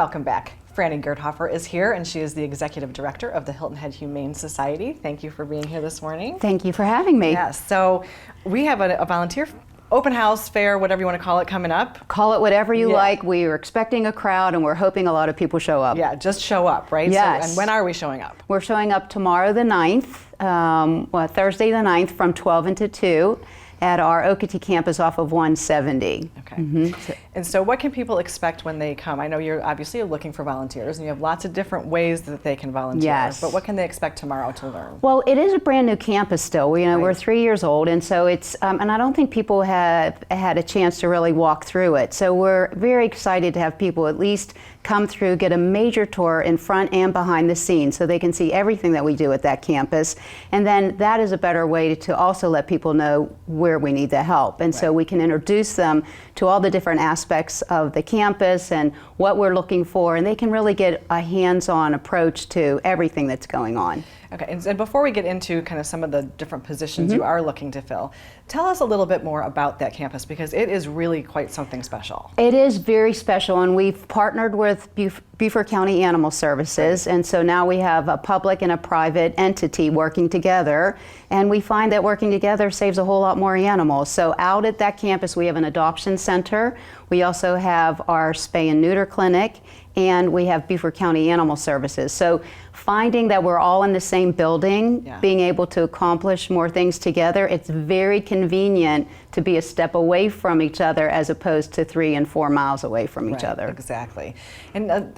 Welcome back. Franny Gerthoffer is here, and she is the Executive Director of the Hilton Head Humane Society. Thank you for being here this morning. Thank you for having me. Yes, so we have a volunteer open house, fair, whatever you want to call it, coming up. Call it whatever you like. We are expecting a crowd, and we're hoping a lot of people show up. Yeah, just show up, right? Yes. So, and when are we showing up? We're showing up tomorrow the 9th, Thursday the 9th from 12 until 2 at our WHHI campus off of 170. Okay. And so what can people expect when they come? I know you're obviously looking for volunteers, and you have lots of different ways that they can volunteer. Yes. But what can they expect tomorrow to learn? Well, it is a brand new campus still. We're 3 years old, and so it's, and I don't think people have had a chance to really walk through it. So we're very excited to have people at least come through, get a major tour in front and behind the scenes so they can see everything that we do at that campus. And then that is a better way to also let people know where we need the help. And so we can introduce them to all the different aspects of the campus and what we're looking for, and they can really get a hands-on approach to everything that's going on. Okay, and before we get into kind of some of the different positions you are looking to fill, tell us a little bit more about that campus, because it is really quite something special. It is very special, and we've partnered with Beaufort County Animal Services, and so now we have a public and a private entity working together, and we find that working together saves a whole lot more animals. So out at that campus we have an adoption center, we also have our spay and neuter clinic, and we have Beaufort County Animal Services. So finding that we're all in the same building, being able to accomplish more things together, it's very convenient to be a step away from each other as opposed to 3 and 4 miles away from each other. Exactly. And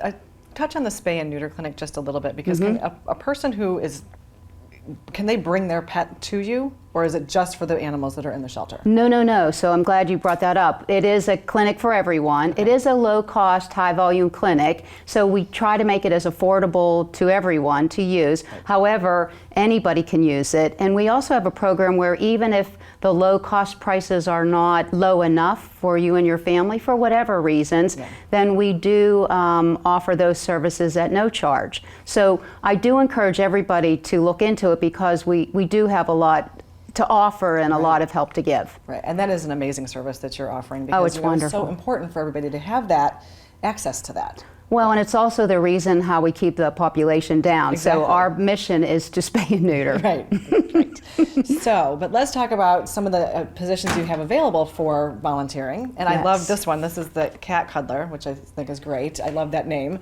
touch on the spay and neuter clinic just a little bit, because can a person who is, can they bring their pet to you, or is it just for the animals that are in the shelter? No, no, no. So I'm glad you brought that up. It is a clinic for everyone. Okay. It is a low-cost, high-volume clinic, so we try to make it as affordable to everyone to use. Right. However, anybody can use it. And we also have a program where even if the low-cost prices are not low enough for you and your family for whatever reasons, then we do offer those services at no charge. So I do encourage everybody to look into it, because we do have a lot to offer and a lot of help to give. Right, and that is an amazing service that you're offering, because it's wonderful. It's so important for everybody to have that access to that. Well, and it's also the reason how we keep the population down. Exactly. So our mission is to spay and neuter. Right, right. So, but let's talk about some of the positions you have available for volunteering. And I love this one. This is the cat cuddler, which I think is great. I love that name.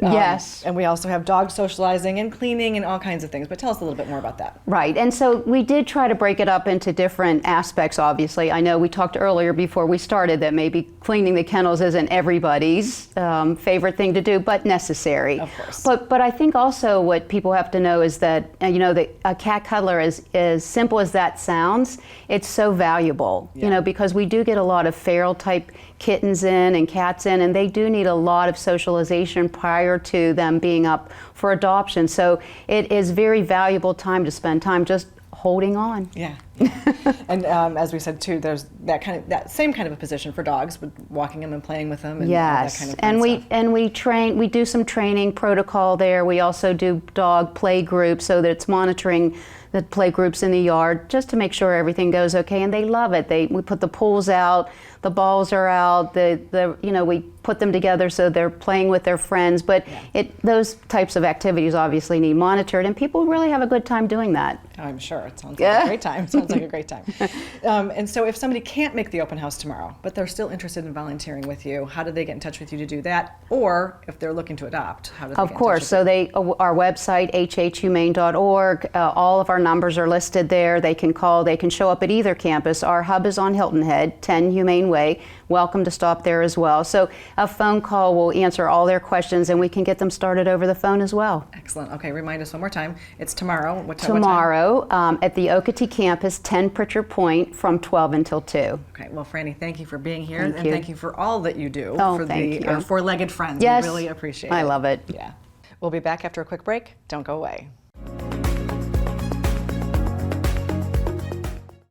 Yes. And we also have dog socializing and cleaning and all kinds of things, but tell us a little bit more about that. Right, and so we did try to break it up into different aspects, obviously. I know we talked earlier before we started that maybe cleaning the kennels isn't everybody's favorite thing to do, but necessary. Of course. But I think also what people have to know is that, a cat cuddler, is as simple as that sounds, it's so valuable, because we do get a lot of feral type kittens in and cats in, and they do need a lot of socialization prior to them being up for adoption. So it is very valuable time to spend time just holding on. Yeah. And as we said too, there's that same kind of a position for dogs, with walking them and playing with them. And that kind of and we do some training protocol there. We also do dog play groups, so that it's monitoring the play groups in the yard, just to make sure everything goes okay. And they love it. We put the pools out, the balls are out, we put them together so they're playing with their friends. But those types of activities obviously need monitored, and people really have a good time doing that. I'm sure. It sounds like a great time. Sounds like a great time. And so if somebody can't make the open house tomorrow, but they're still interested in volunteering with you, how do they get in touch with you to do that? Or if they're looking to adopt, how do they get in touch with you? Of course. So our website, whhhumane.org, all of our numbers are listed there. They can call, they can show up at either campus. Our hub is on Hilton Head, 10 Humane Way. Welcome to stop there as well. So a phone call will answer all their questions, and we can get them started over the phone as well. Excellent. Okay, remind us one more time. It's tomorrow. What time? Tomorrow at the WHHI campus, 10 Pritchard Point, from 12 until 2. Okay, well, Franny, thank you for being here, thank you for all that you do for our four-legged friends. Yes. We really appreciate it. I love it. Yeah. We'll be back after a quick break. Don't go away.